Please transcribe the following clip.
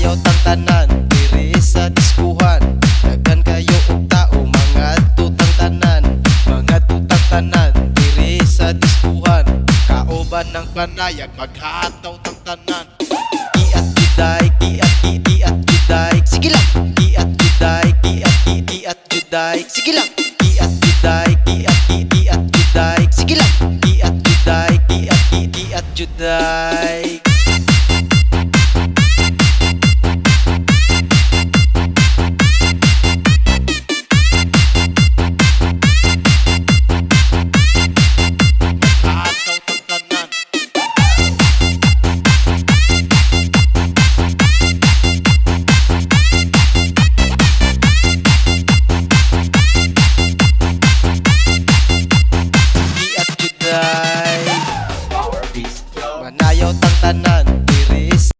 sayaw tang tanan diri sa diskuhan. Daghan kayo og tao mga tutang tanan, mga tutang tanan diri sa diskuhan. Kauban ng panayag maghataw tang tanan. Giat juday, giat juday, sige lang. Giat juday, giat juday, sige lang.